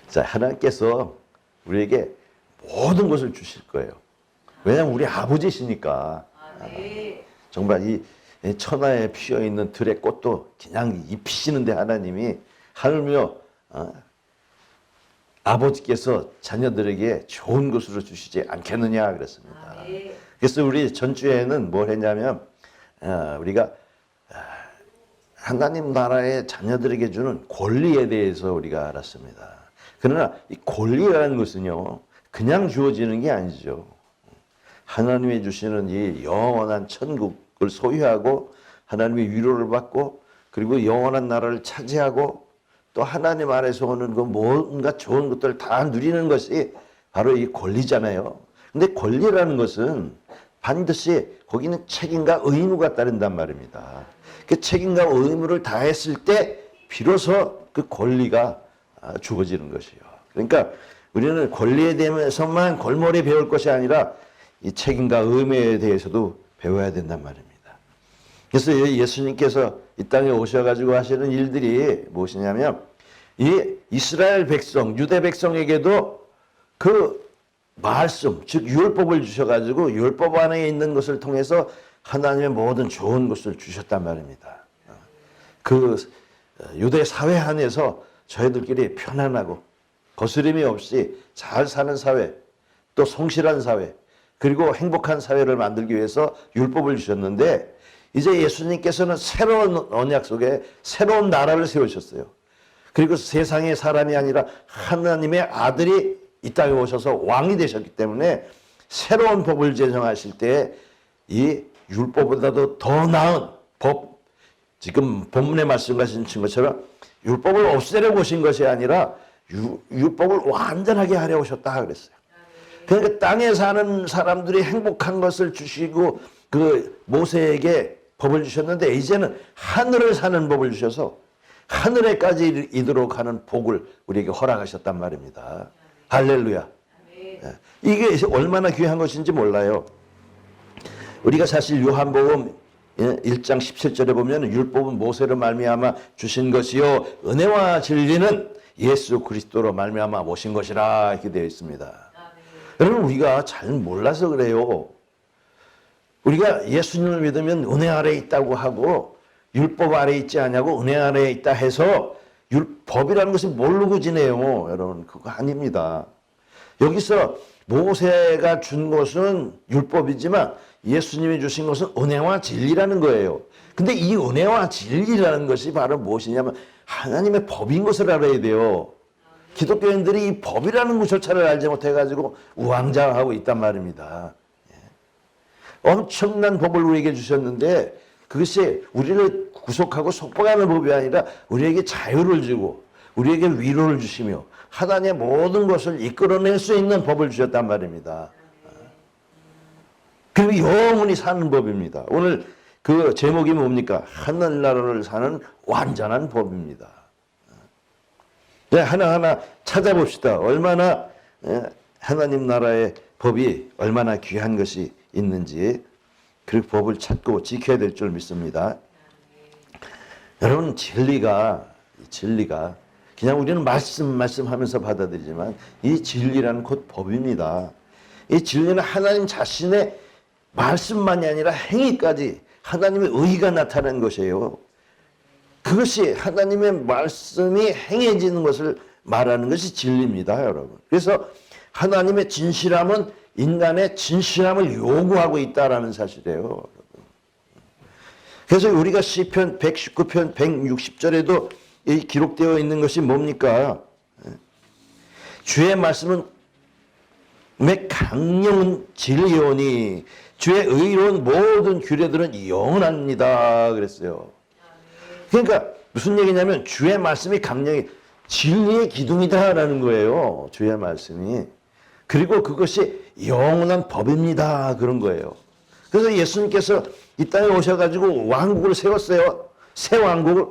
자, 하나님께서 우리에게 모든 것을 주실 거예요. 왜냐하면 우리 아버지시니까. 정말 이 천하에 피어있는 들의 꽃도 그냥 입히시는데 하나님이 하물며 아버지께서 자녀들에게 좋은 것으로 주시지 않겠느냐 그랬습니다. 그래서 우리 전주에는 뭘 했냐면 우리가 하나님 나라의 자녀들에게 주는 권리에 대해서 우리가 알았습니다. 그러나 이 권리라는 것은요, 그냥 주어지는 게 아니죠. 하나님이 주시는 이 영원한 천국을 소유하고 하나님의 위로를 받고 그리고 영원한 나라를 차지하고 또 하나님 아래서 오는 그 뭔가 좋은 것들을 다 누리는 것이 바로 이 권리잖아요. 근데 권리라는 것은 반드시 거기는 책임과 의무가 따른단 말입니다. 그 책임과 의무를 다했을 때 비로소 그 권리가 주어지는 것이요. 그러니까 우리는 권리에 대해서만 골몰이 배울 것이 아니라 이 책임과 의무에 대해서도 배워야 된단 말입니다. 그래서 예수님께서 이 땅에 오셔가지고 하시는 일들이 무엇이냐면 이 이스라엘 백성, 유대 백성에게도 그 말씀, 즉 율법을 주셔가지고 율법 안에 있는 것을 통해서 하나님의 모든 좋은 것을 주셨단 말입니다. 그 유대 사회 안에서 저희들끼리 편안하고 거스림이 없이 잘 사는 사회, 또 성실한 사회, 그리고 행복한 사회를 만들기 위해서 율법을 주셨는데 이제 예수님께서는 새로운 언약 속에 새로운 나라를 세우셨어요. 그리고 세상의 사람이 아니라 하나님의 아들이 이 땅에 오셔서 왕이 되셨기 때문에 새로운 법을 제정하실 때 이 율법보다도 더 나은 법, 지금 본문에 말씀하신 것처럼 율법을 없애려고 오신 것이 아니라 율법을 완전하게 하려 오셨다 그랬어요. 그러니까 땅에 사는 사람들이 행복한 것을 주시고 그 모세에게 법을 주셨는데 이제는 하늘을 사는 법을 주셔서 하늘에까지 이르도록 하는 복을 우리에게 허락하셨단 말입니다. 할렐루야. 이게 얼마나 귀한 것인지 몰라요. 우리가 사실 요한복음 1장 17절에 보면 율법은 모세로 말미암아 주신 것이요 은혜와 진리는 예수 그리스도로 말미암아 오신 것이라 이렇게 되어 있습니다. 여러분 우리가 잘 몰라서 그래요. 우리가 예수님을 믿으면 은혜 아래에 있다고 하고 율법 아래에 있지 않냐고 은혜 아래에 있다 해서 율법이라는 것을 모르고 지내요. 여러분 그거 아닙니다. 여기서 모세가 준 것은 율법이지만 예수님이 주신 것은 은혜와 진리라는 거예요. 근데 이 은혜와 진리라는 것이 바로 무엇이냐면 하나님의 법인 것을 알아야 돼요. 기독교인들이 이 법이라는 것조차를 알지 못해가지고 우왕좌왕하고 있단 말입니다. 엄청난 법을 우리에게 주셨는데 그것이 우리를 구속하고 속박하는 법이 아니라 우리에게 자유를 주고 우리에게 위로를 주시며 하나님의 모든 것을 이끌어낼 수 있는 법을 주셨단 말입니다. 그리고 영원히 사는 법입니다. 오늘 그 제목이 뭡니까? 하늘나라를 사는 완전한 법입니다. 하나하나 찾아봅시다. 얼마나 하나님 나라의 법이 얼마나 귀한 것이 있는지 그 법을 찾고 지켜야 될 줄 믿습니다. 여러분 진리가 그냥 우리는 말씀하면서 받아들이지만 이 진리라는 곧 법입니다. 이 진리는 하나님 자신의 말씀만이 아니라 행위까지 하나님의 의가 나타난 것이에요. 그것이 하나님의 말씀이 행해지는 것을 말하는 것이 진리입니다, 여러분. 그래서 하나님의 진실함은 인간의 진실함을 요구하고 있다라는 사실이에요, 여러분. 그래서 우리가 시편 119편 160절에도 기록되어 있는 것이 뭡니까? 주의 말씀은 매 강령은 진리오니 주의 의로운 모든 규례들은 영원합니다 그랬어요. 그러니까 무슨 얘기냐면 주의 말씀이 강령이 진리의 기둥이다라는 거예요. 주의 말씀이. 그리고 그것이 영원한 법입니다 그런 거예요. 그래서 예수님께서 이 땅에 오셔가지고 왕국을 세웠어요. 새 왕국을.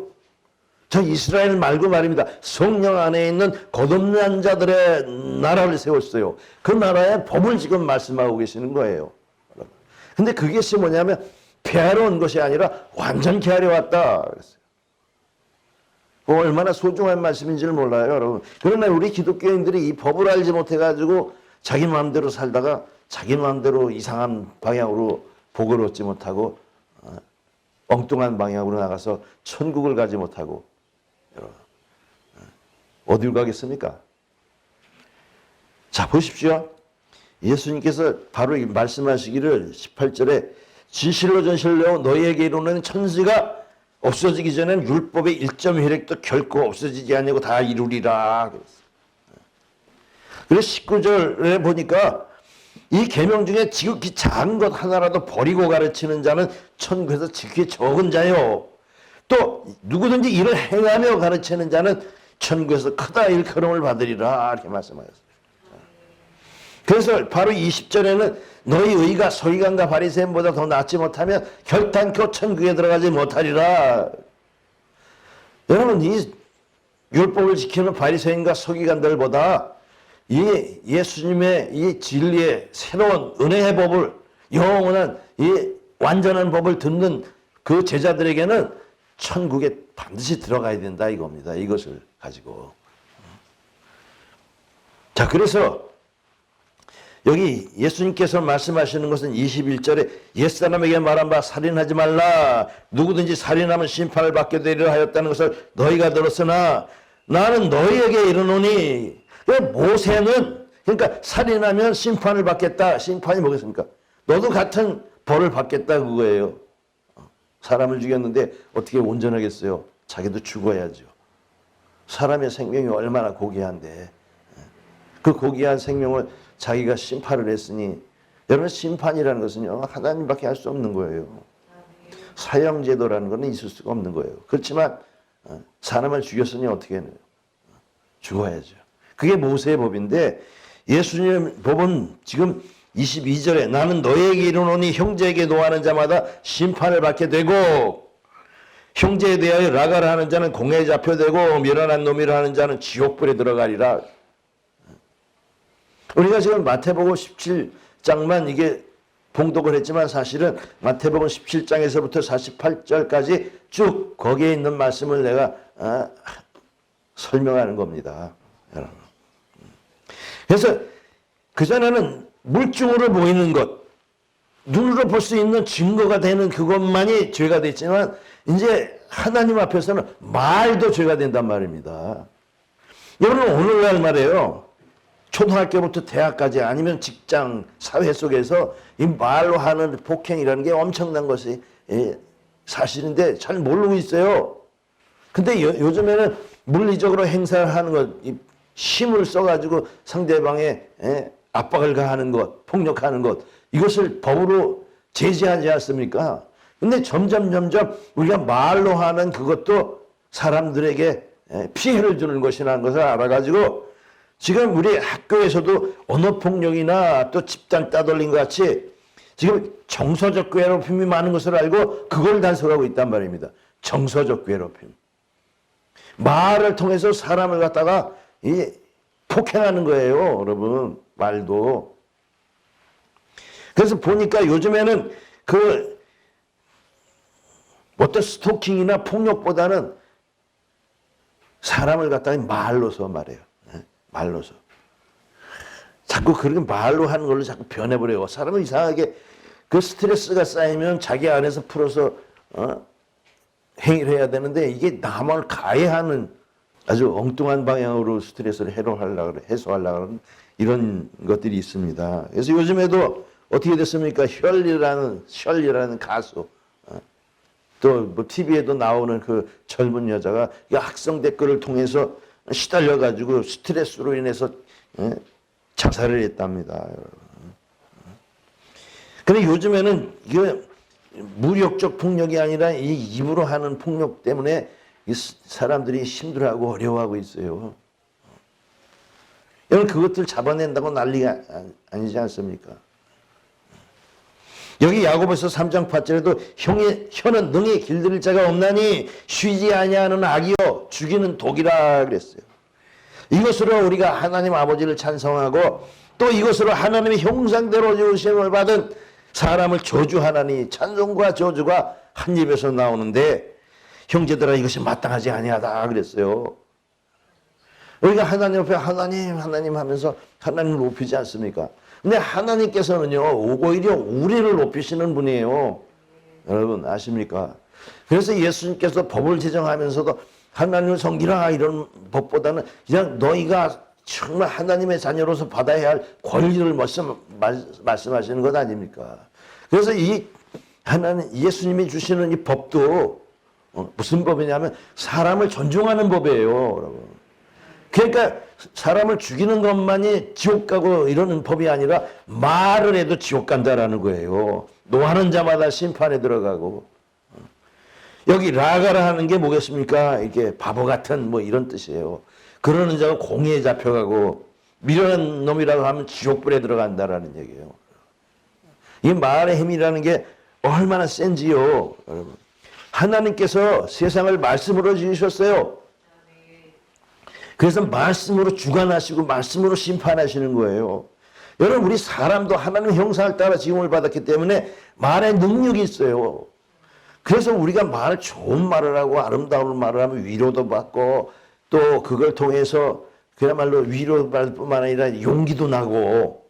저 이스라엘 말고 말입니다. 성령 안에 있는 거듭난 자들의 나라를 세웠어요. 그 나라의 법을 지금 말씀하고 계시는 거예요. 근데 그것이 뭐냐면 폐하러 온 것이 아니라 완전케 하려 왔다 그랬어요. 얼마나 소중한 말씀인지를 몰라요, 여러분. 그러나 우리 기독교인들이 이 법을 알지 못해가지고 자기 마음대로 살다가 자기 마음대로 이상한 방향으로 복을 얻지 못하고 엉뚱한 방향으로 나가서 천국을 가지 못하고 어딜 가겠습니까? 자, 보십시오. 예수님께서 바로 말씀하시기를 18절에 진실로 전실로 너희에게 이루는 천지가 없어지기 전엔 율법의 1점 혈액도 결코 없어지지 않냐고 다 이루리라. 그래서 19절에 보니까 이 계명 중에 지극히 작은 것 하나라도 버리고 가르치는 자는 천국에서 지극히 적은 자요. 또 누구든지 이를 행하며 가르치는 자는 천국에서 크다 일컬음을 받으리라. 이렇게 말씀하셨어요. 그래서 바로 20절에는 너희 의가 서기관과 바리새인보다 더 낫지 못하면 결단코 천국에 들어가지 못하리라. 여러분, 이 율법을 지키는 바리새인과 서기관들보다 이 예수님의 이 진리의 새로운 은혜의 법을, 영원한 이 완전한 법을 듣는 그 제자들에게는 천국에 반드시 들어가야 된다 이겁니다. 이것을 가지고. 자, 그래서 여기 예수님께서 말씀하시는 것은 21절에 옛사람에게 말한 바 살인하지 말라. 누구든지 살인하면 심판을 받게 되리라 하였다는 것을 너희가 들었으나 나는 너희에게 이르노니. 모세는 그러니까 살인하면 심판을 받겠다. 심판이 뭐겠습니까? 너도 같은 벌을 받겠다 그거예요. 사람을 죽였는데 어떻게 온전하겠어요? 자기도 죽어야죠. 사람의 생명이 얼마나 고귀한데 그 고귀한 생명을 자기가 심판을 했으니, 여러분, 심판이라는 것은요 하나님밖에 할 수 없는 거예요. 사형제도라는 것은 있을 수가 없는 거예요. 그렇지만 사람을 죽였으니 어떻게 해요? 죽어야죠. 그게 모세의 법인데 예수님의 법은 지금 22절에 나는 너에게 이르노니 형제에게 노하는 자마다 심판을 받게 되고 형제에 대하여 라가라 하는 자는 공회에 잡혀되고 미련한 놈이라 하는 자는 지옥불에 들어가리라. 우리가 지금 마태복음 17장만 이게 봉독을 했지만 사실은 마태복음 17장에서부터 48절까지 쭉 거기에 있는 말씀을 내가 설명하는 겁니다. 여러분. 그래서 그전에는 물증으로 보이는 것, 눈으로 볼 수 있는 증거가 되는 그것만이 죄가 됐지만 이제 하나님 앞에서는 말도 죄가 된단 말입니다. 여러분, 오늘날 말이에요. 초등학교부터 대학까지 아니면 직장, 사회 속에서 이 말로 하는 폭행이라는 게 엄청난 것이 사실인데 잘 모르고 있어요. 근데 요즘에는 물리적으로 행사를 하는 것, 힘을 써가지고 상대방의 압박을 가하는 것, 폭력하는 것, 이것을 법으로 제재하지 않습니까? 근데 점점 우리가 말로 하는 그것도 사람들에게 피해를 주는 것이라는 것을 알아가지고 지금 우리 학교에서도 언어폭력이나 또 집단 따돌림 같이 지금 정서적 괴롭힘이 많은 것을 알고 그걸 단속하고 있단 말입니다. 정서적 괴롭힘. 말을 통해서 사람을 갖다가 폭행하는 거예요, 여러분. 말도. 그래서 보니까 요즘에는 그 어떤 스토킹이나 폭력보다는 사람을 갖다가 말로서 말해요. 말로서. 자꾸 그렇게 말로 하는 걸로 자꾸 변해버려요. 사람은 이상하게 그 스트레스가 쌓이면 자기 안에서 풀어서 행위를 해야 되는데 이게 남을 가해하는 아주 엉뚱한 방향으로 스트레스를 해소하려고 하는 이런 것들이 있습니다. 그래서 요즘에도 어떻게 됐습니까? 셜리라는 가수, 또 뭐 TV에도 나오는 그 젊은 여자가 학생 댓글을 통해서 시달려가지고 스트레스로 인해서 자살을 했답니다. 근데 요즘에는 이게 무력적 폭력이 아니라 이 입으로 하는 폭력 때문에 이 사람들이 힘들어하고 어려워하고 있어요. 여러분, 그것들 잡아낸다고 난리가 아니지 않습니까? 여기 야고보서 3장 8절에도 혀는 능히 길들일 자가 없나니 쉬지 아니하는 악이요 죽이는 독이라 그랬어요. 이것으로 우리가 하나님 아버지를 찬송하고 또 이것으로 하나님의 형상대로 지으심을 받은 사람을 저주하나니 찬송과 저주가 한 입에서 나오는데 형제들아 이것이 마땅하지 아니하다 그랬어요. 우리가 하나님 옆에 하나님 하면서 하나님을 높이지 않습니까? 근데 하나님께서는요 오히려 우리를 높이시는 분이에요. 여러분 아십니까? 그래서 예수님께서 법을 제정하면서도 하나님을 섬기라 이런 법보다는 그냥 너희가 정말 하나님의 자녀로서 받아야 할 권리를 말씀하시는 것 아닙니까? 그래서 이 하나님 예수님이 주시는 이 법도 무슨 법이냐면 사람을 존중하는 법이에요, 여러분. 그러니까 사람을 죽이는 것만이 지옥 가고 이러는 법이 아니라 말을 해도 지옥 간다라는 거예요. 노하는 자마다 심판에 들어가고. 여기 라가라 하는 게 뭐겠습니까? 이게 바보 같은 뭐 이런 뜻이에요. 그러는 자가 공의에 잡혀가고 미련한 놈이라고 하면 지옥불에 들어간다라는 얘기예요. 이 말의 힘이라는 게 얼마나 센지요, 여러분. 하나님께서 세상을 말씀으로 지으셨어요. 그래서 말씀으로 주관하시고 말씀으로 심판하시는 거예요. 여러분 우리 사람도 하나님의 형상을 따라 지음을 받았기 때문에 말의 능력이 있어요. 그래서 우리가 좋은 말을 하고 아름다운 말을 하면 위로도 받고 또 그걸 통해서 그야말로 위로 받을 뿐만 아니라 용기도 나고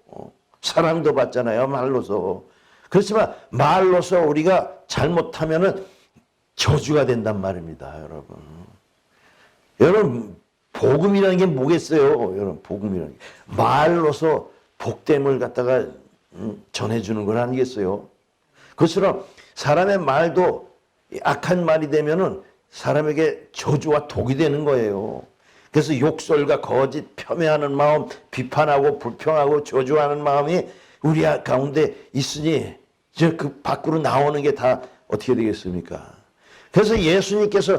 사랑도 받잖아요, 말로서. 그렇지만 말로서 우리가 잘못하면은 저주가 된단 말입니다, 여러분. 여러분 복음이라는 게 뭐겠어요? 여러분 복음이라는 게 말로서 복됨을 갖다가 전해주는 건 아니겠어요? 그것처럼 사람의 말도 악한 말이 되면은 사람에게 저주와 독이 되는 거예요. 그래서 욕설과 거짓, 폄훼하는 마음, 비판하고 불평하고 저주하는 마음이 우리 가운데 있으니 그 밖으로 나오는 게 다 어떻게 되겠습니까? 그래서 예수님께서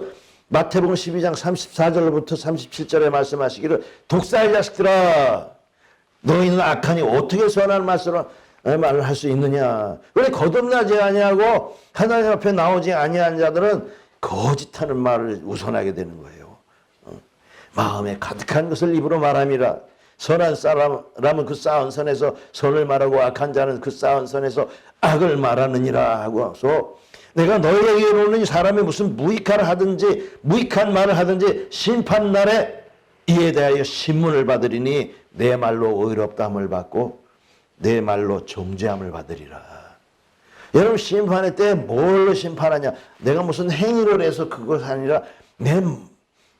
마태복음 12장 34절부터 37절에 말씀하시기를 독사의 자식들아 너희는 악하니 어떻게 선한 말을 할 수 있느냐. 왜 거듭나지 아니하고 하나님 앞에 나오지 아니한 자들은 거짓하는 말을 우선하게 되는 거예요. 마음에 가득한 것을 입으로 말함이라. 선한 사람은 그 쌓은 선에서 선을 말하고 악한 자는 그 쌓은 선에서 악을 말하느니라 하고서 내가 너희에게 이르노니 사람이 무슨 무익한 말을 하든지 심판날에 이에 대하여 신문을 받으리니 내 말로 의롭다함을 받고 내 말로 정죄함을 받으리라. 여러분 심판의 때 뭘로 심판하냐? 내가 무슨 행위를 해서 그것 아니라 내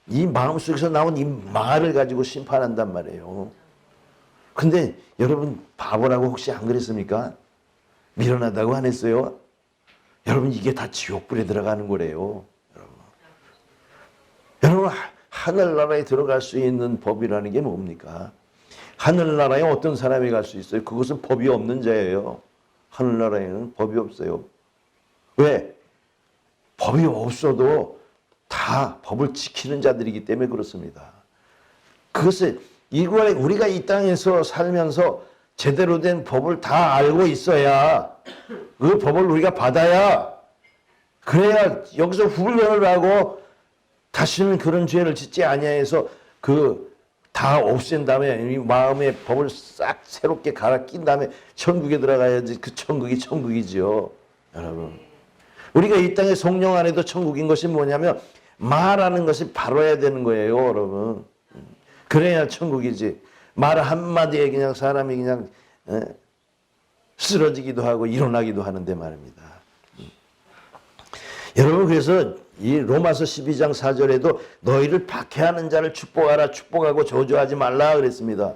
이 마음속에서 나온 이 말을 가지고 심판한단 말이에요. 근데 여러분 바보라고 혹시 안 그랬습니까? 미련하다고 안 했어요? 여러분 이게 다 지옥불에 들어가는 거래요. 여러분 하늘나라에 들어갈 수 있는 법이라는 게 뭡니까? 하늘나라에 어떤 사람이 갈 수 있어요? 그것은 법이 없는 자예요. 하늘나라에는 법이 없어요. 왜? 법이 없어도 다 법을 지키는 자들이기 때문에 그렇습니다. 그것을 우리가 이 땅에서 살면서 제대로 된 법을 다 알고 있어야 그 법을 우리가 받아야 그래야 여기서 훈련을 하고 다시는 그런 죄를 짓지 아니하여서 다 없앤 다음에 이 마음의 법을 싹 새롭게 갈아 낀 다음에 천국에 들어가야지. 그 천국이 천국이지요, 여러분. 우리가 이 땅에 성령 안에도 천국인 것이 뭐냐면 말하는 것이 바로야 되는 거예요, 여러분. 그래야 천국이지. 말 한마디에 그냥 사람이 그냥 쓰러지기도 하고 일어나기도 하는데 말입니다. 여러분 그래서 이 로마서 12장 4절에도 너희를 박해하는 자를 축복하라, 축복하고 저주하지 말라 그랬습니다.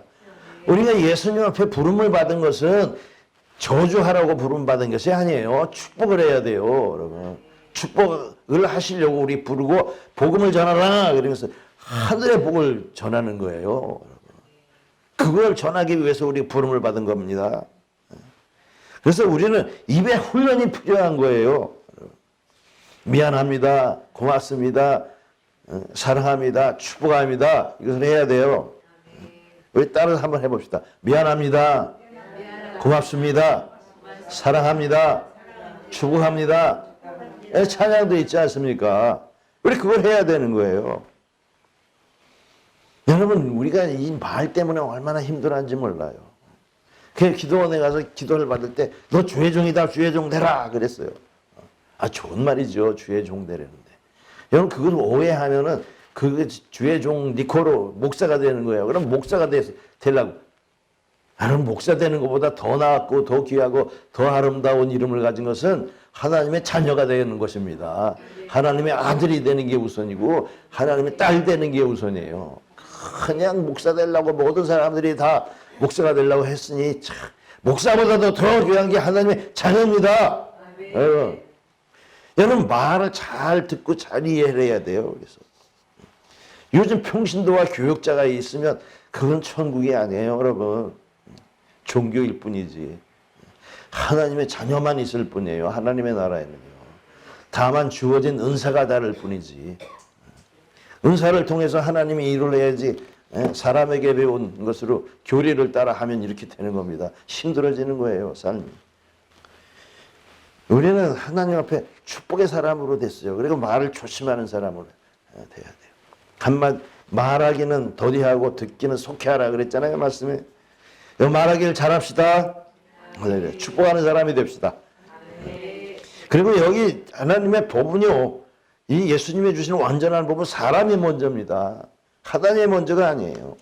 우리가 예수님 앞에 부름을 받은 것은 저주하라고 부름받은 것이 아니에요. 축복을 해야 돼요, 여러분. 축복을 하시려고 우리 부르고 복음을 전하라 그러면서 하늘의 복을 전하는 거예요. 그걸 전하기 위해서 우리 부름을 받은 겁니다. 그래서 우리는 입에 훈련이 필요한 거예요. 미안합니다. 고맙습니다. 사랑합니다. 축복합니다. 이것을 해야 돼요. 우리 따라서 한번 해봅시다. 미안합니다. 고맙습니다. 사랑합니다. 축복합니다. 찬양도 있지 않습니까? 우리 그걸 해야 되는 거예요. 여러분 우리가 이 말 때문에 얼마나 힘들어하는지 몰라요. 그 기도원에 가서 기도를 받을 때 너 주의 종이다, 주의 종 되라 그랬어요. 좋은 말이죠. 주의 종 되라는데. 여러분 그걸 오해하면은 그 주의 종 니코로 목사가 되는 거예요. 그럼 목사가 되려고. 나는 목사 되는 것보다 더 나았고 더 귀하고 더 아름다운 이름을 가진 것은 하나님의 자녀가 되는 것입니다. 하나님의 아들이 되는 게 우선이고 하나님의 딸 되는 게 우선이에요. 그냥 목사 되려고 모든 사람들이 다 목사가 되려고 했으니 참, 목사보다도 더 귀한 게 하나님의 자녀입니다. 여러분 말을 잘 듣고 잘 이해를 해야 돼요. 그래서 요즘 평신도와 교역자가 있으면 그건 천국이 아니에요, 여러분. 종교일 뿐이지. 하나님의 자녀만 있을 뿐이에요. 하나님의 나라에는요. 다만 주어진 은사가 다를 뿐이지. 은사를 통해서 하나님이 일을 해야지 사람에게 배운 것으로 교리를 따라 하면 이렇게 되는 겁니다. 힘들어지는 거예요, 삶이. 우리는 하나님 앞에 축복의 사람으로 됐어요. 그리고 말을 조심하는 사람으로 돼야 돼요. 한마디 말하기는 더디하고 듣기는 속해하라 그랬잖아요, 말씀에. 말하기를 잘합시다. 축복하는 사람이 됩시다. 그리고 여기 하나님의 법은요, 이 예수님이 주시는 완전한 법은 사람이 먼저입니다. 하나님이 먼저가 아니에요.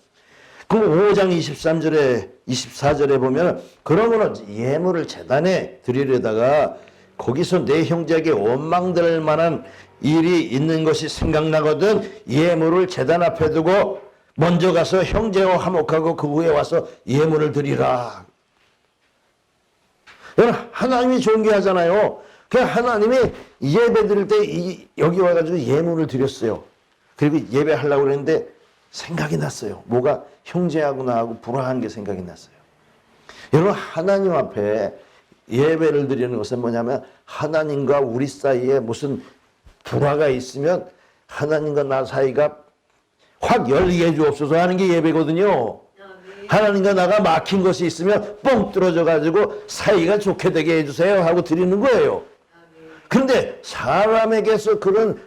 그 5장 23절에 24절에 보면 그러므로 예물을 제단에 드리려다가 거기서 내 형제에게 원망될 만한 일이 있는 것이 생각나거든 예물을 제단 앞에 두고 먼저 가서 형제와 화목하고 그 후에 와서 예물을 드리라. 여러분 하나님이 존귀하잖아요. 그 하나님이 예배 드릴 때 여기 와가지고 예물을 드렸어요. 그리고 예배하려고 그랬는데 생각이 났어요. 뭐가 형제하고 나하고 불화한 게 생각이 났어요. 여러분 하나님 앞에 예배를 드리는 것은 뭐냐면 하나님과 우리 사이에 무슨 불화가 있으면 하나님과 나 사이가 확 열리게 해주옵소서 하는 게 예배거든요. 하나님과 나가 막힌 것이 있으면 뻥 뚫어져 가지고 사이가 좋게 되게 해주세요 하고 드리는 거예요. 그런데 사람에게서 그런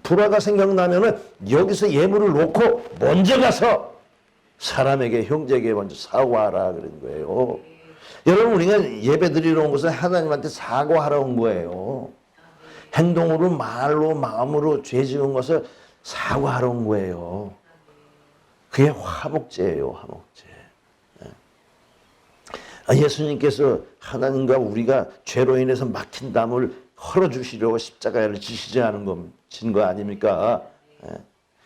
불화가 생각나면은 여기서 예물을 놓고 먼저 가서 사람에게 형제에게 먼저 사과하라 그런 거예요. 여러분 우리가 예배 드리러 온 것은 하나님한테 사과하러 온 거예요. 행동으로 말로 마음으로 죄 지은 것을 사과하러 온 거예요. 그게 화목제예요. 화목제. 예수님께서 하나님과 우리가 죄로 인해서 막힌 담을 헐어주시려고 십자가를 지시지 않은 거 아닙니까?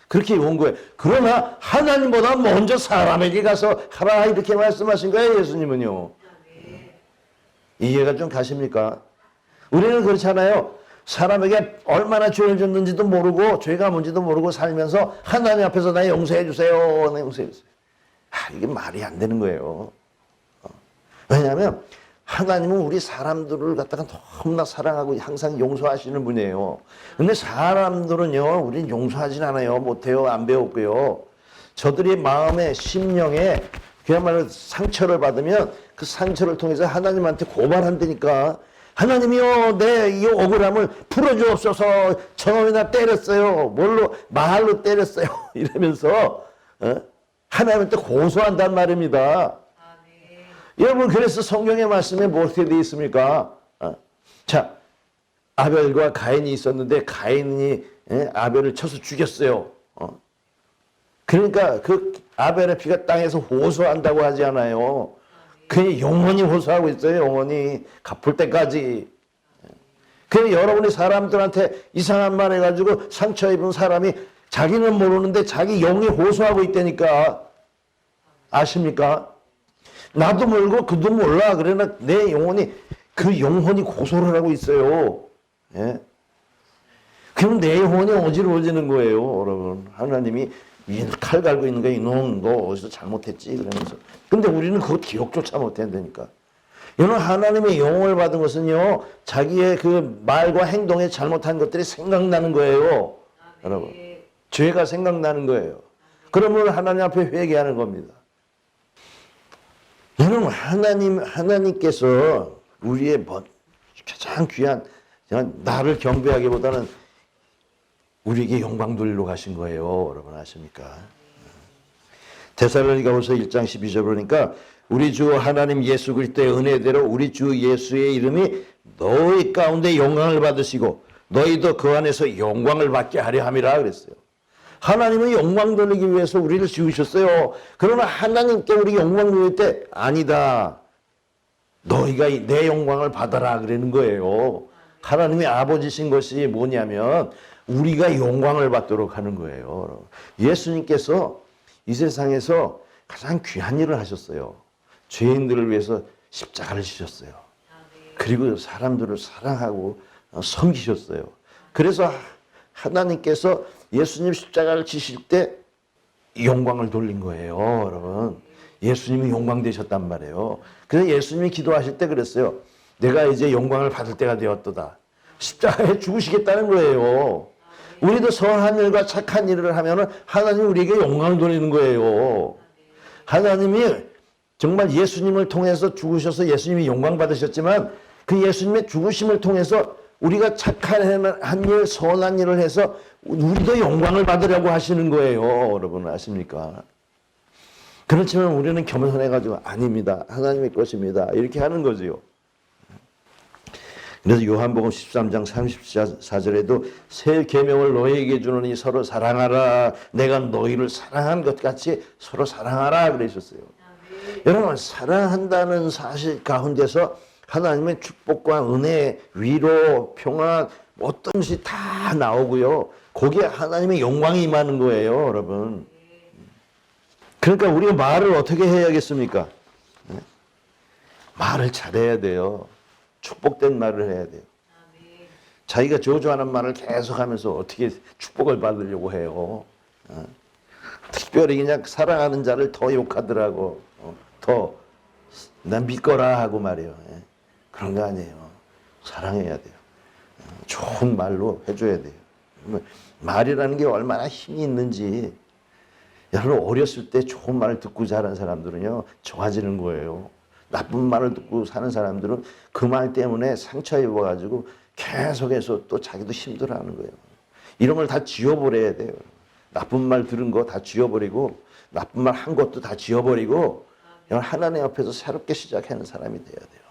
그렇게 온 거예요. 그러나 하나님보다 먼저 사람에게 가서 하라 이렇게 말씀하신 거예요. 예수님은요. 이해가 좀 가십니까? 우리는 그렇잖아요. 사람에게 얼마나 죄를 졌는지도 모르고 죄가 뭔지도 모르고 살면서 하나님 앞에서 나 용서해 주세요. 나 용서해 주세요. 이게 말이 안 되는 거예요. 왜냐하면 하나님은 우리 사람들을 갖다가 너무나 사랑하고 항상 용서하시는 분이에요. 근데 사람들은요, 우린 용서하진 않아요. 못해요. 안 배웠고요. 저들이 마음에 심령에 그야말로 상처를 받으면 그 상처를 통해서 하나님한테 고발한다니까. 하나님이요, 내 이 억울함을 풀어주옵소서. 저놈이 나 때렸어요. 뭘로? 말로 때렸어요. 이러면서 하나님한테 고소한단 말입니다. 여러분 그래서 성경의 말씀에 어떻게 되어 있습니까? 자, 아벨과 가인이 있었는데 가인이 아벨을 쳐서 죽였어요. 그러니까 그 아벨의 피가 땅에서 호소한다고 하지 않아요. 그냥 영원히 호소하고 있어요. 영원히 갚을 때까지. 그래서 여러분이 사람들한테 이상한 말 해가지고 상처 입은 사람이 자기는 모르는데 자기 영이 호소하고 있다니까. 아십니까? 나도 모르고 그도 몰라. 그러나 내 영혼이 그 영혼이 고소를 하고 있어요. 예? 그럼 내 영혼이 어지러워지는 거예요. 여러분 하나님이 칼 갈고 있는 거야. 이놈 너 어디서 잘못했지 그러면서. 근데 우리는 그거 기억조차 못한다니까. 여러분 하나님의 영혼을 받은 것은요. 자기의 그 말과 행동에 잘못한 것들이 생각나는 거예요. 여러분 죄가 생각나는 거예요. 그러면 하나님 앞에 회개하는 겁니다. 여러분 하나님께서 우리의 가장 귀한 나를 경배하기보다는 우리에게 영광 돌리러 가신 거예요. 여러분 아십니까? 데살로니가후서 1장 12절 보니까 우리 주 하나님 예수 그리스도의 은혜대로 우리 주 예수의 이름이 너희 가운데 영광을 받으시고 너희도 그 안에서 영광을 받게 하려 함이라 그랬어요. 하나님은 영광 돌리기 위해서 우리를 지으셨어요. 그러나 하나님께 우리 영광 돌릴 때 아니다. 너희가 내 영광을 받아라 그러는 거예요. 하나님의 아버지신 것이 뭐냐면 우리가 영광을 받도록 하는 거예요. 예수님께서 이 세상에서 가장 귀한 일을 하셨어요. 죄인들을 위해서 십자가를 지셨어요. 그리고 사람들을 사랑하고 섬기셨어요. 그래서 하나님께서 예수님 십자가를 지실 때 영광을 돌린 거예요, 여러분. 예수님이 영광 되셨단 말이에요. 그래서 예수님이 기도하실 때 그랬어요. 내가 이제 영광을 받을 때가 되었도다. 십자가에 죽으시겠다는 거예요. 우리도 선한 일과 착한 일을 하면 하나님이 우리에게 영광을 돌리는 거예요. 하나님이 정말 예수님을 통해서 죽으셔서 예수님이 영광 받으셨지만 그 예수님의 죽으심을 통해서 우리가 착한 한 일, 선한 일을 해서 우리도 영광을 받으려고 하시는 거예요. 여러분 아십니까? 그렇지만 우리는 겸손해가지고 아닙니다. 하나님의 것입니다. 이렇게 하는 거지요. 그래서 요한복음 13장 34절에도 새 계명을 너희에게 주노니 서로 사랑하라. 내가 너희를 사랑한 것 같이 서로 사랑하라 그러셨어요. 여러분 사랑한다는 사실 가운데서 하나님의 축복과 은혜, 위로, 평안 어떤 것이 다 나오고요. 거기에 하나님의 영광이 임하는 거예요, 여러분. 그러니까 우리가 말을 어떻게 해야겠습니까? 말을 잘해야 돼요. 축복된 말을 해야 돼요. 자기가 저주하는 말을 계속하면서 어떻게 축복을 받으려고 해요. 특별히 그냥 사랑하는 자를 더 욕하더라고. 더 난 믿거라 하고 말이에요. 그런 거 아니에요. 사랑해야 돼요. 좋은 말로 해줘야 돼요. 말이라는 게 얼마나 힘이 있는지. 여러분 어렸을 때 좋은 말을 듣고 자란 사람들은요 좋아지는 거예요. 나쁜 말을 듣고 사는 사람들은 그 말 때문에 상처 입어가지고 계속해서 또 자기도 힘들어하는 거예요. 이런 걸 다 지워버려야 돼요. 나쁜 말 들은 거 다 지워버리고 나쁜 말 한 것도 다 지워버리고 하나님 앞에서 새롭게 시작하는 사람이 돼야 돼요.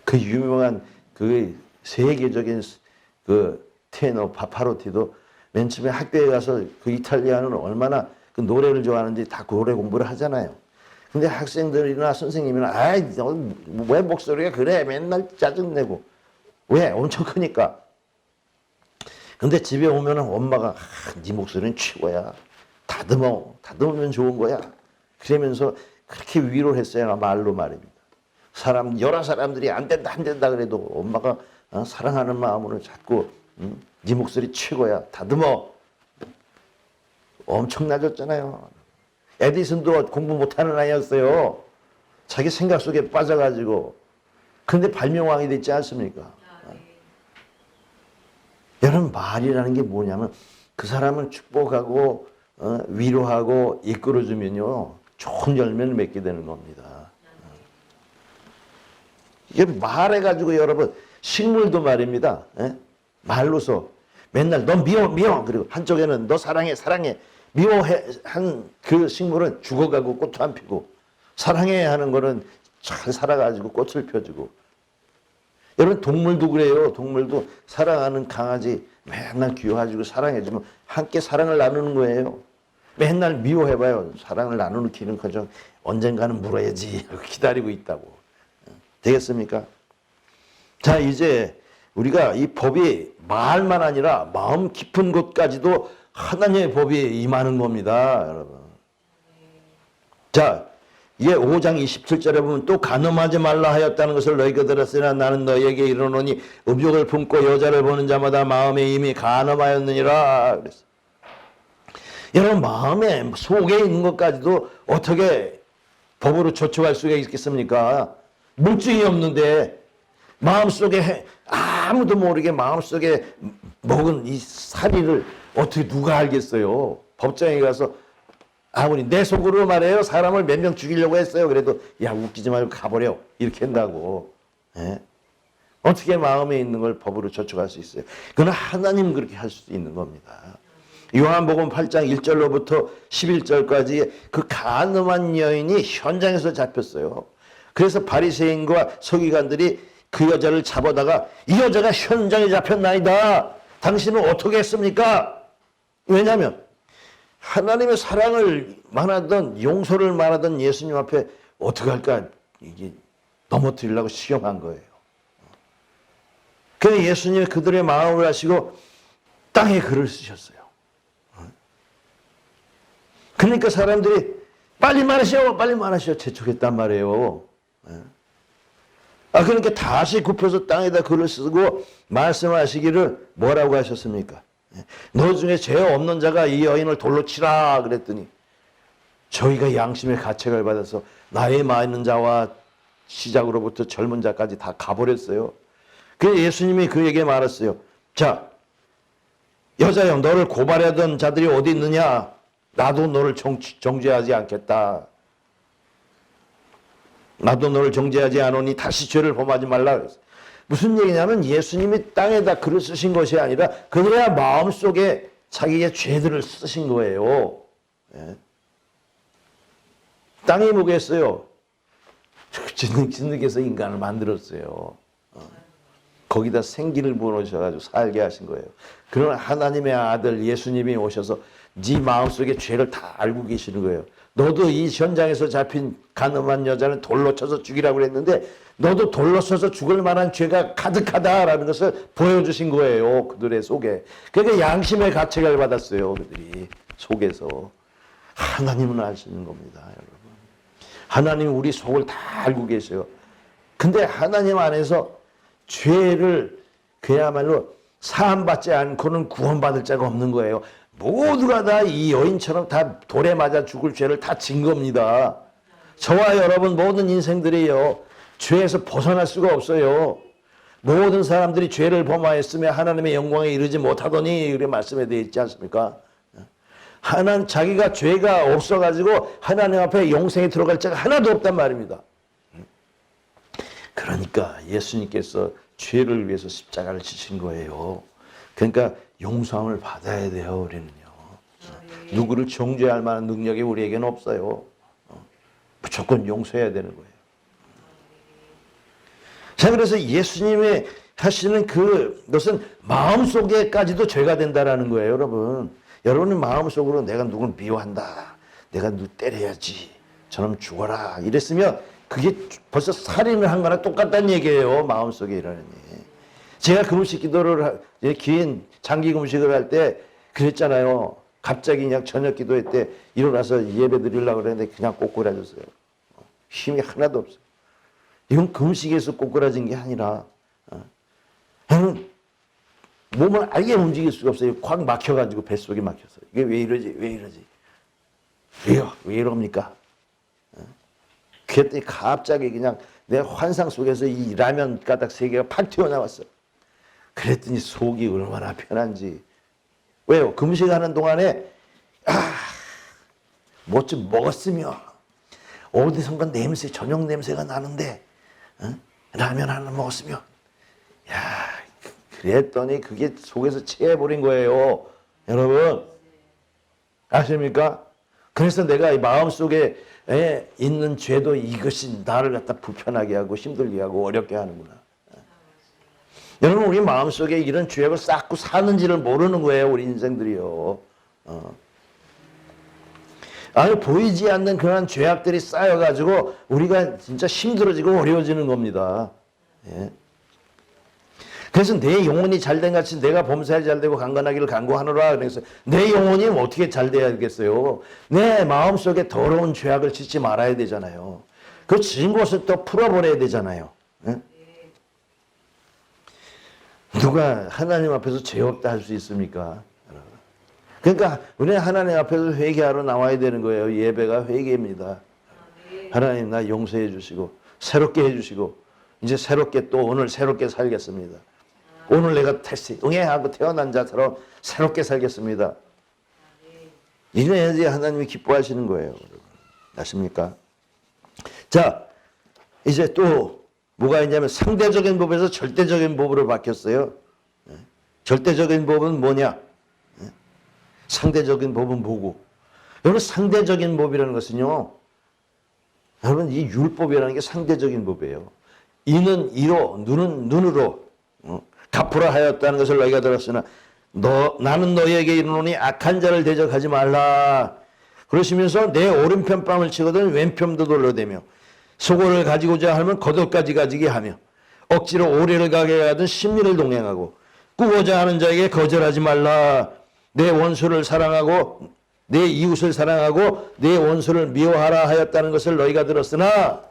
그 유명한 그 세계적인 그 테너 파파로티도 맨 처음에 학교에 가서 그 이탈리아는 얼마나 그 노래를 좋아하는지 다 그 노래 공부를 하잖아요. 근데 학생들이나 선생님이나 아이 왜 목소리가 그래 맨날 짜증내고 왜 엄청 크니까. 근데 집에 오면 엄마가 네 목소리는 최고야. 다듬으면 좋은 거야. 그러면서 그렇게 위로를 했어요. 말로 말입니다. 여러 사람들이 안 된다 그래도 엄마가 사랑하는 마음으로 자꾸 네 목소리 최고야. 다듬어. 엄청나졌잖아요. 에디슨도 공부 못하는 아이였어요. 자기 생각 속에 빠져가지고. 근데 발명왕이 됐지 않습니까? 여러분 말이라는 게 뭐냐면 그 사람을 축복하고 위로하고 이끌어주면요. 좋은 열매를 맺게 되는 겁니다. 이게 말해가지고 여러분 식물도 말입니다. 말로서 맨날 너 미워 그리고 한쪽에는 너 사랑해 미워한 그 식물은 죽어가고 꽃도 안 피고 사랑해 하는 거는 잘 살아가지고 꽃을 펴주고. 여러분 동물도 그래요. 동물도 사랑하는 강아지 맨날 귀여워가지고 사랑해주면 함께 사랑을 나누는 거예요. 맨날 미워해봐요. 사랑을 나누는 길은 그저 언젠가는 물어야지 기다리고 있다고. 되겠습니까? 자 이제 우리가 이 법이 말만 아니라 마음 깊은 곳까지도 하나님의 법이 임하는 겁니다, 여러분. 자, 이게 5장 27절에 보면 또 간음하지 말라 하였다는 것을 너희가 들었으나 나는 너희에게 이르노니 음욕을 품고 여자를 보는 자마다 마음에 이미 간음하였느니라 그랬어요. 여러분 마음에 속에 있는 것까지도 어떻게 법으로 조촉할 수가 있겠습니까? 물증이 없는데 마음속에 아무도 모르게 마음속에 먹은 이 사리를 어떻게 누가 알겠어요? 법정에 가서 아무리 내 속으로 말해요. 사람을 몇 명 죽이려고 했어요. 그래도 야 웃기지 말고 가버려. 이렇게 한다고. 어떻게 마음에 있는 걸 법으로 저촉할 수 있어요? 그건 하나님 그렇게 할 수도 있는 겁니다. 요한복음 8장 1절로부터 11절까지 그 간음한 여인이 현장에서 잡혔어요. 그래서 바리새인과 서기관들이 그 여자를 잡아다가 이 여자가 현장에 잡혔나이다. 당신은 어떻게 했습니까? 왜냐하면 하나님의 사랑을 말하던 용서를 말하던 예수님 앞에 어떻게 할까 이게 넘어뜨리려고 시험한 거예요. 그래서 예수님이 그들의 마음을 아시고 땅에 글을 쓰셨어요. 그러니까 사람들이 빨리 말하시오, 빨리 말하시오 재촉했단 말이에요. 그러니까 다시 굽혀서 땅에다 글을 쓰고 말씀하시기를 뭐라고 하셨습니까? 너 중에 죄 없는 자가 이 여인을 돌로 치라 그랬더니 저희가 양심의 가책을 받아서 나이 많은 자와 시작으로부터 젊은 자까지 다 가버렸어요. 그래서 예수님이 그에게 말했어요. 자, 여자여 너를 고발하던 자들이 어디 있느냐? 나도 너를 정죄하지 않겠다. 나도 너를 정죄하지 않으니 다시 죄를 범하지 말라 그랬어요. 무슨 얘기냐면 예수님이 땅에다 글을 쓰신 것이 아니라 그들의 마음속에 자기의 죄들을 쓰신 거예요. 예. 땅이 뭐겠어요? 진흙에서 인간을 만들었어요. 거기다 생기를 부어놓으셔가지고 살게 하신 거예요. 그러나 하나님의 아들 예수님이 오셔서 네 마음속에 죄를 다 알고 계시는 거예요. 너도 이 현장에서 잡힌 가늠한 여자는 돌로 쳐서 죽이라고 그랬는데 너도 돌로 쳐서 죽을 만한 죄가 가득하다라는 것을 보여주신 거예요. 그들의 속에. 그러니까 양심의 가책을 받았어요. 그들이 속에서. 하나님은 아시는 겁니다. 여러분. 하나님이 우리 속을 다 알고 계셔요. 근데 하나님 안에서 죄를 그야말로 사함받지 않고는 구원받을 자가 없는 거예요. 모두가 다 이 여인처럼 다 돌에 맞아 죽을 죄를 다 진 겁니다. 저와 여러분 모든 인생들이요. 죄에서 벗어날 수가 없어요. 모든 사람들이 죄를 범하였으며 하나님의 영광에 이르지 못하더니 그렇게 말씀에 되어 있지 않습니까? 하나님 자기가 죄가 없어가지고 하나님 앞에 영생에 들어갈 자가 하나도 없단 말입니다. 그러니까 예수님께서 죄를 위해서 십자가를 지신 거예요. 그러니까 용서함을 받아야 돼요. 우리는요. 누구를 정죄할 만한 능력이 우리에게는 없어요. 무조건 용서해야 되는 거예요. 자, 그래서 예수님의 하시는 그것은 마음속에까지도 죄가 된다라는 거예요. 여러분. 여러분의 마음속으로 내가 누구를 미워한다. 내가 누구 때려야지. 저놈 죽어라. 이랬으면 그게 벌써 살인을 한 거나 똑같다는 얘기예요. 마음속에 일어나는 일. 제가 금식 기도를 긴 장기 금식을 할 때 그랬잖아요. 갑자기 그냥 저녁 기도회 때 일어나서 예배 드리려고 그랬는데 그냥 꼬꾸라졌어요. 힘이 하나도 없어요. 이건 금식에서 꼬꾸라진 게 아니라 몸을 아예 움직일 수가 없어요. 콱 막혀가지고 뱃속에 막혀서. 이게 왜 이러지? 왜 이러지? 왜요? 왜 이럽니까? 그랬더니 갑자기 그냥 내 환상 속에서 이 라면 가닥 3개가 팍 튀어나왔어. 그랬더니 속이 얼마나 편한지. 왜요? 금식하는 동안에 뭐 좀 먹었으면 어디선가 냄새, 저녁 냄새가 나는데 라면 하나 먹었으면 그랬더니 그게 속에서 체해버린 거예요. 여러분 아십니까? 그래서 내가 이 마음속에 있는 죄도 이것이 나를 갖다 불편하게 하고 힘들게 하고 어렵게 하는구나. 여러분 우리 마음속에 이런 죄가 쌓고 사는지를 모르는 거예요. 우리 인생들이요. 아니 보이지 않는 그런 죄악들이 쌓여가지고 우리가 진짜 힘들어지고 어려워지는 겁니다. 예. 그래서 내 영혼이 잘된 같이 내가 범사에 잘되고 강건하기를 간구하노라. 그래서 내 영혼이 어떻게 잘 돼야겠어요? 내 마음속에 더러운 죄악을 짓지 말아야 되잖아요. 그 지은 것을 또 풀어버려야 되잖아요. 예? 누가 하나님 앞에서 죄 없다 할 수 있습니까? 그러니까 우리는 하나님 앞에서 회개하러 나와야 되는 거예요. 예배가 회개입니다. 하나님 나 용서해 주시고 새롭게 해주시고 이제 새롭게 또 오늘 새롭게 살겠습니다. 오늘 내가 응애하고 태어난 자처럼 새롭게 살겠습니다. 이래야지 하나님이 기뻐하시는 거예요. 여러분. 아십니까? 자, 이제 또 뭐가 있냐면 상대적인 법에서 절대적인 법으로 바뀌었어요. 절대적인 법은 뭐냐? 상대적인 법은 뭐고? 여러분 상대적인 법이라는 것은요. 여러분 이 율법이라는 게 상대적인 법이에요. 이는 이로 눈은 눈으로 갚으라 하였다는 것을 너희가 들었으나 나는 너희에게 이르노니 악한 자를 대적하지 말라. 그러시면서 내 오른편 뺨을 치거든 왼편도 돌려대며 소고를 가지고자 하면 겉옷까지 가지게 하며 억지로 오래를 가게 하든 심리를 동행하고 꾸고자 하는 자에게 거절하지 말라. 내 원수를 사랑하고 내 이웃을 사랑하고 내 원수를 미워하라 하였다는 것을 너희가 들었으나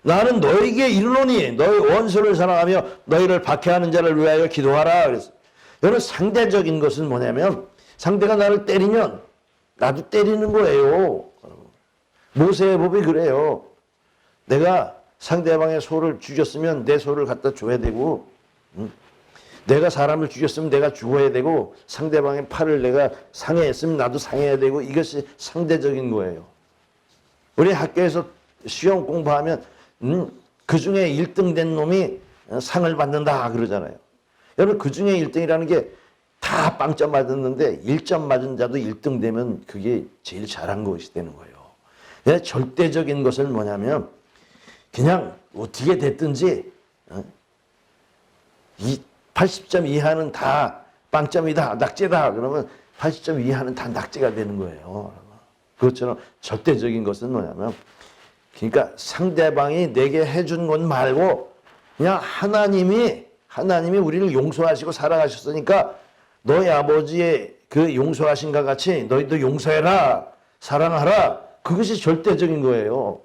나는 너희에게 이르노니 너희 원수를 사랑하며 너희를 박해하는 자를 위하여 기도하라. 그래서 여러분 상대적인 것은 뭐냐면 상대가 나를 때리면 나도 때리는 거예요. 모세의 법이 그래요. 내가 상대방의 소를 죽였으면 내 소를 갖다 줘야 되고 내가 사람을 죽였으면 내가 죽어야 되고 상대방의 팔을 내가 상해했으면 나도 상해야 되고 이것이 상대적인 거예요. 우리 학교에서 시험 공부하면 그 중에 1등 된 놈이 상을 받는다 그러잖아요. 여러분 그 중에 1등이라는 게 다 빵점 맞았는데 1점 맞은 자도 1등 되면 그게 제일 잘한 것이 되는 거예요. 절대적인 것은 뭐냐면 그냥 어떻게 됐든지 이 80점 이하는 다 빵점이다, 낙제다. 그러면 80점 이하는 다 낙제가 되는 거예요. 그것처럼 절대적인 것은 뭐냐면 그러니까 상대방이 내게 해준 것 말고 그냥 하나님이 우리를 용서하시고 사랑하셨으니까 너희 아버지의 그 용서하신과 같이 너희도 용서해라, 사랑하라. 그것이 절대적인 거예요.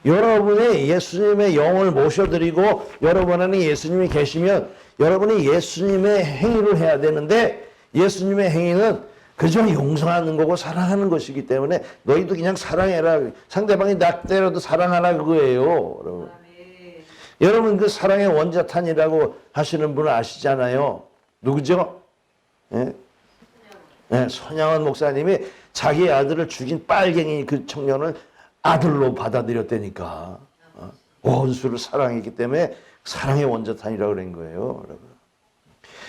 여러분이 예수님의 영을 모셔드리고 여러분 안에 예수님이 계시면 여러분이 예수님의 행위를 해야 되는데 예수님의 행위는 그저 용서하는 거고 사랑하는 것이기 때문에 너희도 그냥 사랑해라. 상대방이 나 때려도 사랑하라 그거예요. 여러분. 여러분 그 사랑의 원자탄이라고 하시는 분은 아시잖아요. 누구죠? 예? 네, 손양원 목사님이 자기 아들을 죽인 빨갱이 그 청년을 아들로 받아들였다니까. 원수를 사랑했기 때문에 사랑의 원자탄이라고 그런 거예요. 여러분.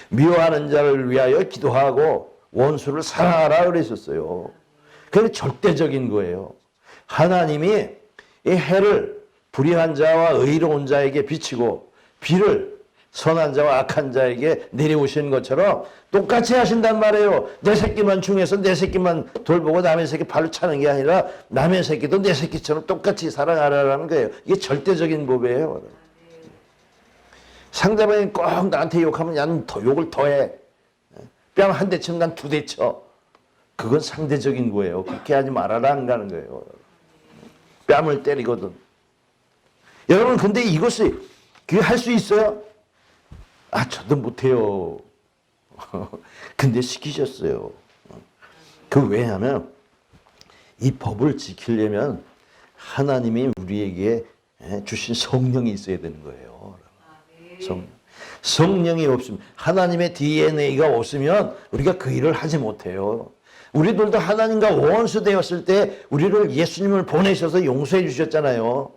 미워하는 자를 위하여 기도하고 원수를 사랑하라 그랬었어요. 그게 절대적인 거예요. 하나님이 이 해를 불의한 자와 의로운 자에게 비치고 비를 선한 자와 악한 자에게 내려오시는 것처럼 똑같이 하신단 말이에요. 내 새끼만 중에서 내 새끼만 돌보고 남의 새끼 발로 차는 게 아니라 남의 새끼도 내 새끼처럼 똑같이 사랑하라는 거예요. 이게 절대적인 법이에요. 상대방이 꼭 나한테 욕하면 나는 더 욕을 더해. 뺨 한 대 치면 난 2대 쳐. 그건 상대적인 거예요. 그렇게 하지 말아라 한다는 거예요. 뺨을 때리거든. 여러분 근데 이것이 그게 할 수 있어요? 저도 못해요. 근데 시키셨어요. 그 왜냐하면 이 법을 지키려면 하나님이 우리에게 주신 성령이 있어야 되는 거예요. 성령이 없으면 하나님의 DNA가 없으면 우리가 그 일을 하지 못해요. 우리들도 하나님과 원수 되었을 때 우리를 예수님을 보내셔서 용서해 주셨잖아요.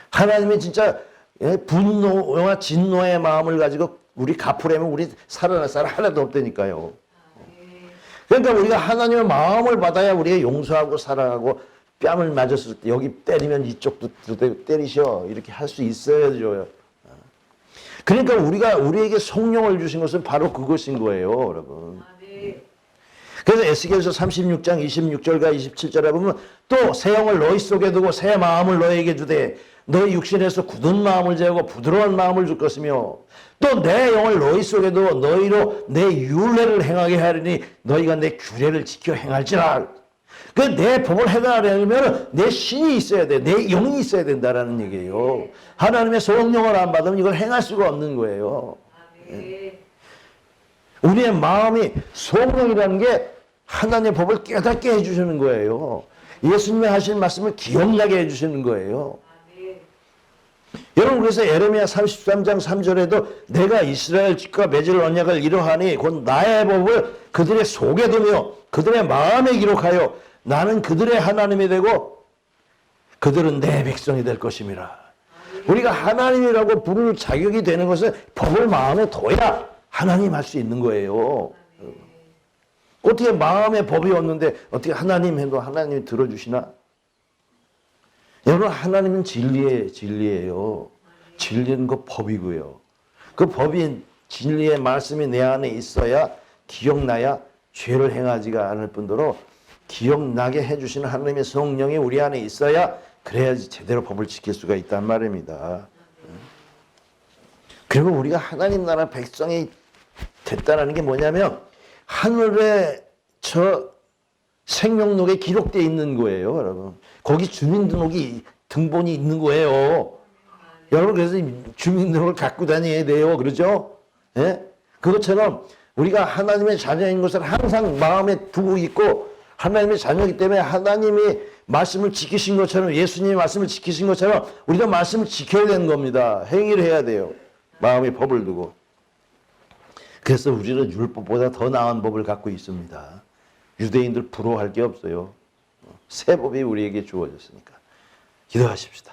하나님이 진짜 분노와 진노의 마음을 가지고 우리 갚으려면 우리 살아날 사람 하나도 없다니까요. 그러니까 우리가 하나님의 마음을 받아야 우리가 용서하고 사랑하고 뺨을 맞았을 때 여기 때리면 이쪽도 때리셔 이렇게 할 수 있어야죠. 그러니까 우리에게 성령을 주신 것은 바로 그것인 거예요, 여러분. 그래서 에스겔서 36장 26절과 27절에 보면 또 새 영을 너희 속에 두고 새 마음을 너희에게 주되 너희 육신에서 굳은 마음을 제하고 부드러운 마음을 줄 것이며 또 내 영을 너희 속에 두고 너희로 내 율례를 행하게 하리니 너희가 내 규례를 지켜 행할지라. 그 내 법을 행하려면 내 신이 있어야 돼. 내 영이 있어야 된다라는 얘기예요. 하나님의 성령을 안 받으면 이걸 행할 수가 없는 거예요. 우리의 마음이 성령이라는 게 하나님의 법을 깨닫게 해주시는 거예요. 예수님이 하신 말씀을 기억나게 해주시는 거예요. 여러분 그래서 에레미야 33장 3절에도 내가 이스라엘 집과 맺을 언약을 이루하니 곧 나의 법을 그들의 속에 두며 그들의 마음에 기록하여 나는 그들의 하나님이 되고 그들은 내 백성이 될 것임이라. 우리가 하나님이라고 부를 자격이 되는 것은 법을 마음에 둬야 하나님 할 수 있는 거예요. 어떻게 마음에 법이 없는데 어떻게 하나님 해도 하나님이 들어주시나? 여러분, 하나님은 진리예요. 진리는 그 법이고요. 그 법이 진리의 말씀이 내 안에 있어야 기억나야 죄를 행하지가 않을 뿐더러 기억나게 해주시는 하나님의 성령이 우리 안에 있어야 그래야지 제대로 법을 지킬 수가 있단 말입니다. 그리고 우리가 하나님 나라 백성이 됐다는 게 뭐냐면 하늘에 저 생명록에 기록되어 있는 거예요, 여러분. 거기 주민등록이 등본이 있는 거예요. 여러분, 그래서 주민등록을 갖고 다녀야 돼요. 그러죠? 예? 그것처럼 우리가 하나님의 자녀인 것을 항상 마음에 두고 있고 하나님의 자녀이기 때문에 하나님이 말씀을 지키신 것처럼 예수님이 말씀을 지키신 것처럼 우리도 말씀을 지켜야 되는 겁니다. 행위를 해야 돼요. 마음에 법을 두고. 그래서 우리는 율법보다 더 나은 법을 갖고 있습니다. 유대인들 부러워할 게 없어요. 새 법이 우리에게 주어졌으니까. 기도하십시다.